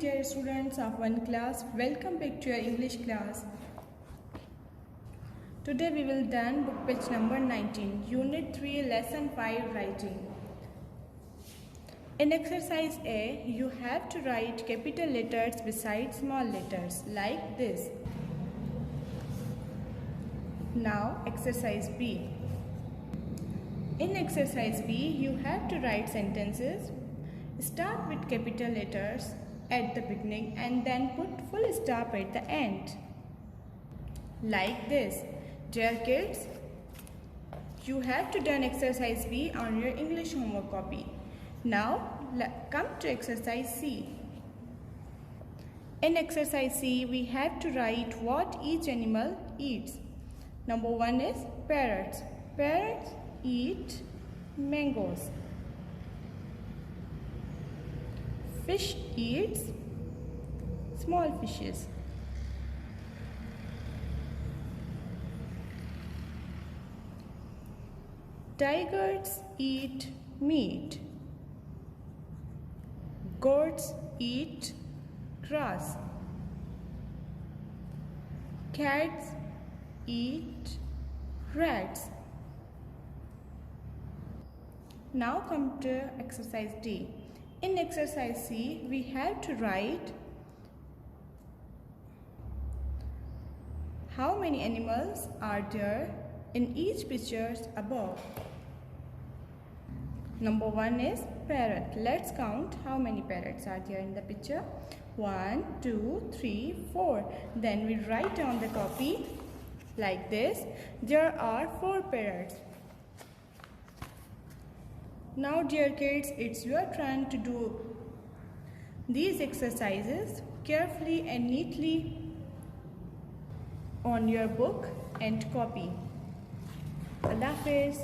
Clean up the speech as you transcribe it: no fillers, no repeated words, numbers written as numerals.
dear students of one class, welcome back to your English class. Today we will learn book page number 19, Unit 3, Lesson 5, Writing. In exercise A, you have to write capital letters beside small letters like this. Now exercise B. In exercise B, you have to write sentences. Start with capital letters at the beginning and then put full stop at the end. Like this. Dear kids, you have to done exercise B on your English homework copy. Now come to exercise C. In exercise C, we have to write what each animal eats. Number 1 is parrots. Parrots eat mangoes. Fish eats small fishes. Tigers eat meat. Goats eat grass. Cats eat rats. Now come to exercise D. In exercise C, we have to write how many animals are there in each picture above. Number 1 is parrot. Let's count how many parrots are there in the picture. 1, 2, 3, 4. Then we write on the copy like this. There are 4 parrots. Now dear kids, it's your turn to do these exercises carefully and neatly on your book and copy. Allah Hafiz.